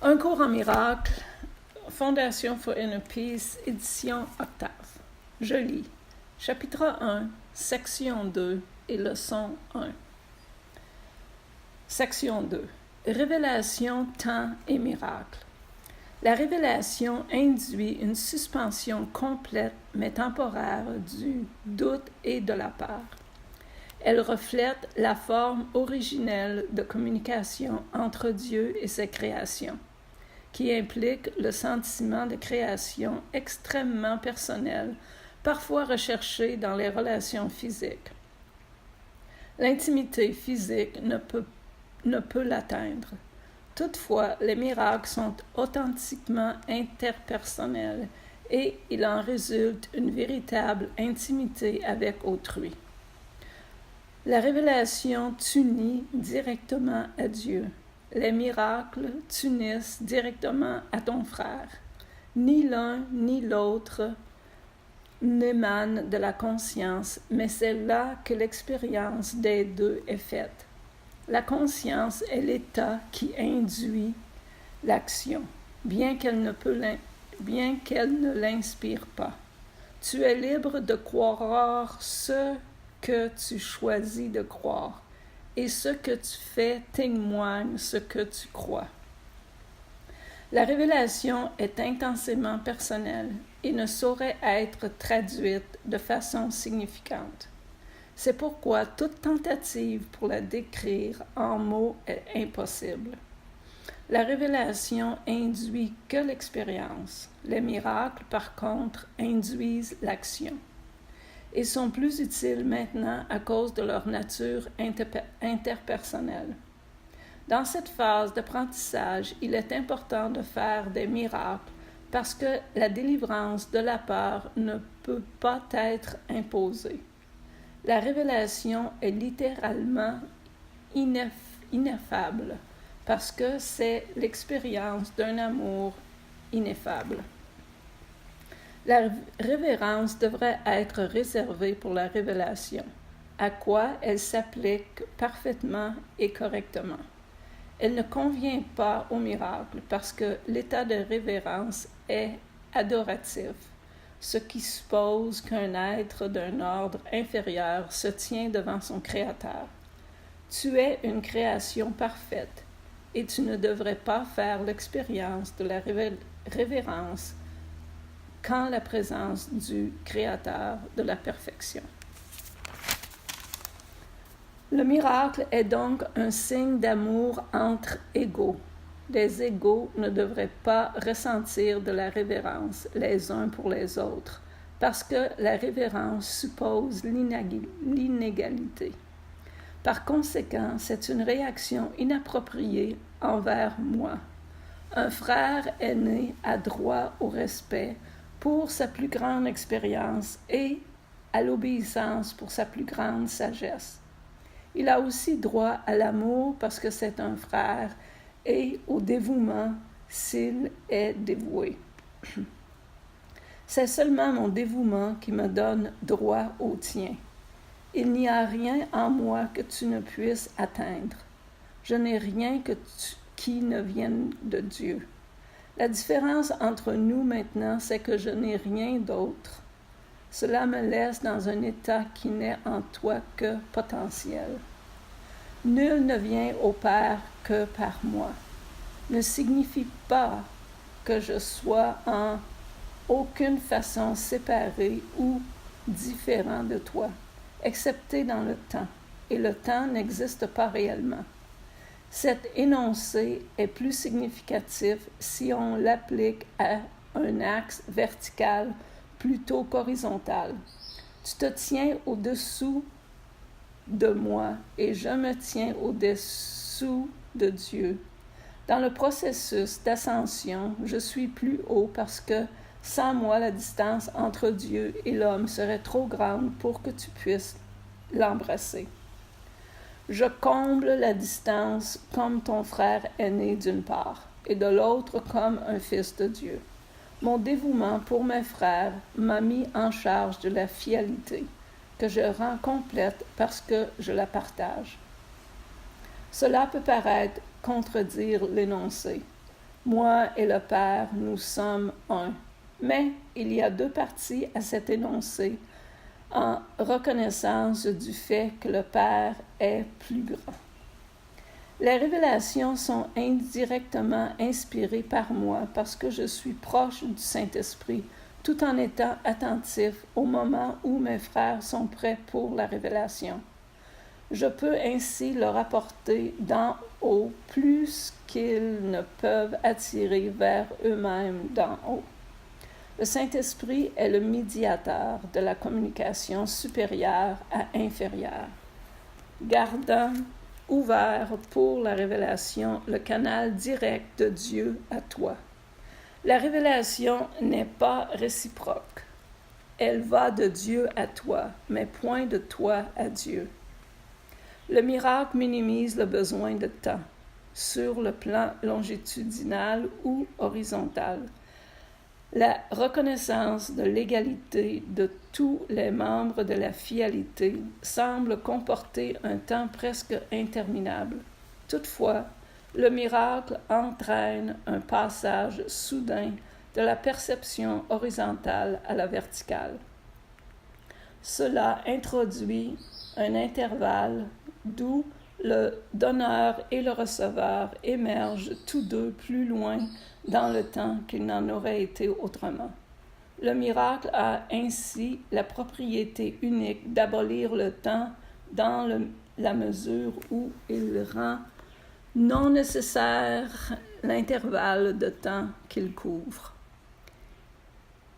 Un cours en miracle, Fondation for Inner Peace, édition Octave. Je lis. Chapitre 1, section 2 et leçon 1. Section 2. Révélation, temps et miracle. La révélation induit une suspension complète mais temporaire du doute et de la peur. Elle reflète la forme originelle de communication entre Dieu et ses créations, qui implique le sentiment de création extrêmement personnel, parfois recherché dans les relations physiques. L'intimité physique ne peut l'atteindre. Toutefois, les miracles sont authentiquement interpersonnels et il en résulte une véritable intimité avec autrui. La révélation t'unit directement à Dieu. Les miracles t'unissent directement à ton frère. Ni l'un ni l'autre n'émane de la conscience, mais c'est là que l'expérience des deux est faite. La conscience est l'état qui induit l'action, bien qu'elle ne l'inspire pas. Tu es libre de croire ce que tu choisis de croire, et ce que tu fais témoigne ce que tu crois. La révélation est intensément personnelle et ne saurait être traduite de façon significante. C'est pourquoi toute tentative pour la décrire en mots est impossible. La révélation induit que l'expérience. Les miracles, par contre, induisent l'action. Ils sont plus utiles maintenant à cause de leur nature interpersonnelle. Dans cette phase d'apprentissage, il est important de faire des miracles parce que la délivrance de la peur ne peut pas être imposée. La révélation est littéralement ineffable parce que c'est l'expérience d'un amour ineffable. La révérence devrait être réservée pour la révélation, à quoi elle s'applique parfaitement et correctement. Elle ne convient pas au miracle parce que l'état de révérence est adoratif, ce qui suppose qu'un être d'un ordre inférieur se tient devant son Créateur. Tu es une création parfaite et tu ne devrais pas faire l'expérience de la révérence qu'en la présence du Créateur de la perfection. Le miracle est donc un signe d'amour entre égaux. Les égaux ne devraient pas ressentir de la révérence les uns pour les autres, parce que la révérence suppose l'inégalité. Par conséquent, c'est une réaction inappropriée envers moi. Un frère aîné a droit au respect pour sa plus grande expérience et à l'obéissance pour sa plus grande sagesse. Il a aussi droit à l'amour parce que c'est un frère et au dévouement s'il est dévoué. C'est seulement mon dévouement qui me donne droit au tien. Il n'y a rien en moi que tu ne puisses atteindre. Je n'ai rien qui ne vienne de Dieu. La différence entre nous maintenant, c'est que je n'ai rien d'autre. Cela me laisse dans un état qui n'est en toi que potentiel. Nul ne vient au Père que par moi. Ne signifie pas que je sois en aucune façon séparé ou différent de toi, excepté dans le temps, et le temps n'existe pas réellement. Cet énoncé est plus significatif si on l'applique à un axe vertical plutôt qu'horizontal. Tu te tiens au-dessous de moi et je me tiens au-dessous de Dieu. Dans le processus d'ascension, je suis plus haut parce que sans moi, la distance entre Dieu et l'homme serait trop grande pour que tu puisses l'embrasser. Je comble la distance comme ton frère aîné d'une part, et de l'autre comme un fils de Dieu. Mon dévouement pour mes frères m'a mis en charge de la fidélité, que je rends complète parce que je la partage. Cela peut paraître contredire l'énoncé. Moi et le Père, nous sommes un. Mais il y a deux parties à cet énoncé, en reconnaissance du fait que le Père est plus grand. Les révélations sont indirectement inspirées par moi parce que je suis proche du Saint-Esprit, tout en étant attentif au moment où mes frères sont prêts pour la révélation. Je peux ainsi leur apporter d'en haut plus qu'ils ne peuvent attirer vers eux-mêmes d'en haut. Le Saint-Esprit est le médiateur de la communication supérieure à inférieure, gardant ouvert pour la révélation le canal direct de Dieu à toi. La révélation n'est pas réciproque. Elle va de Dieu à toi, mais point de toi à Dieu. Le miracle minimise le besoin de temps, sur le plan longitudinal ou horizontal. La reconnaissance de l'égalité de tous les membres de la fialité semble comporter un temps presque interminable. Toutefois, le miracle entraîne un passage soudain de la perception horizontale à la verticale. Cela introduit un intervalle d'où le donneur et le receveur émergent tous deux plus loin dans le temps qu'il n'en aurait été autrement. Le miracle a ainsi la propriété unique d'abolir le temps dans la mesure où il rend non nécessaire l'intervalle de temps qu'il couvre.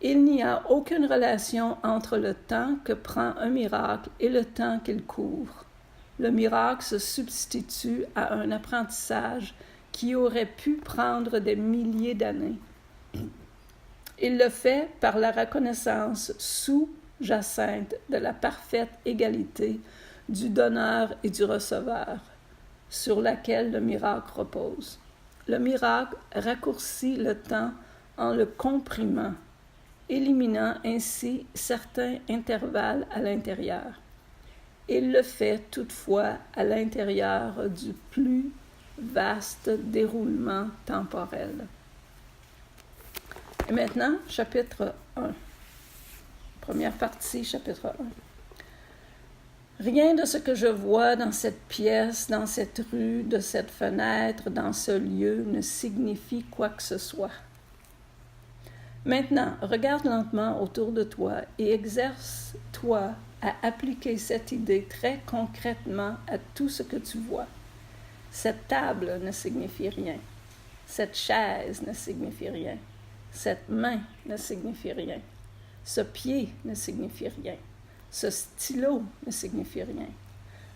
Il n'y a aucune relation entre le temps que prend un miracle et le temps qu'il couvre. Le miracle se substitue à un apprentissage qui aurait pu prendre des milliers d'années. Il le fait par la reconnaissance sous-jacente de la parfaite égalité du donneur et du receveur, sur laquelle le miracle repose. Le miracle raccourcit le temps en le comprimant, éliminant ainsi certains intervalles à l'intérieur. Il le fait toutefois à l'intérieur du plus vaste déroulement temporel. Et maintenant, chapitre 1. Première partie, chapitre 1. Rien de ce que je vois dans cette pièce, dans cette rue, de cette fenêtre, dans ce lieu, ne signifie quoi que ce soit. Maintenant, regarde lentement autour de toi et exerce-toi à appliquer cette idée très concrètement à tout ce que tu vois. Cette table ne signifie rien. Cette chaise ne signifie rien. Cette main ne signifie rien. Ce pied ne signifie rien. Ce stylo ne signifie rien.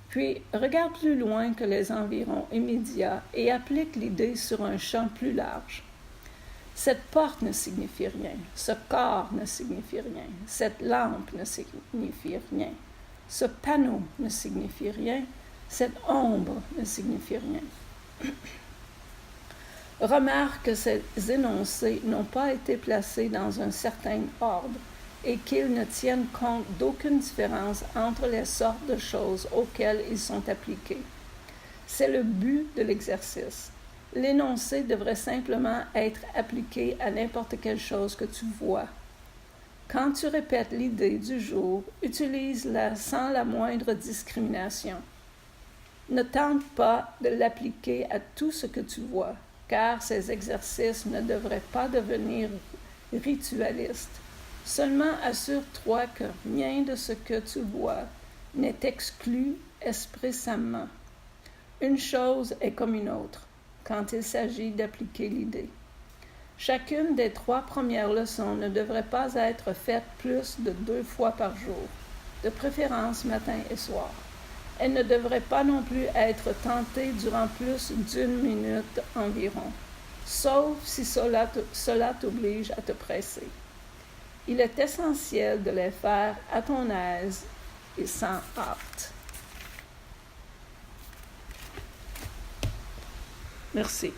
Puis, regarde plus loin que les environs immédiats et applique l'idée sur un champ plus large. Cette porte ne signifie rien. Ce corps ne signifie rien. Cette lampe ne signifie rien. Ce panneau ne signifie rien. Cette ombre ne signifie rien. Remarque que ces énoncés n'ont pas été placés dans un certain ordre et qu'ils ne tiennent compte d'aucune différence entre les sortes de choses auxquelles ils sont appliqués. C'est le but de l'exercice. L'énoncé devrait simplement être appliqué à n'importe quelle chose que tu vois. Quand tu répètes l'idée du jour, utilise-la sans la moindre discrimination. Ne tente pas de l'appliquer à tout ce que tu vois, car ces exercices ne devraient pas devenir ritualistes. Seulement assure-toi que rien de ce que tu vois n'est exclu expressément. Une chose est comme une autre quand il s'agit d'appliquer l'idée. Chacune des 3 premières leçons ne devrait pas être faite plus de 2 fois par jour, de préférence matin et soir. Elle ne devrait pas non plus être tentée durant plus d'1 minute environ, sauf si cela t'oblige à te presser. Il est essentiel de les faire à ton aise et sans hâte. Merci.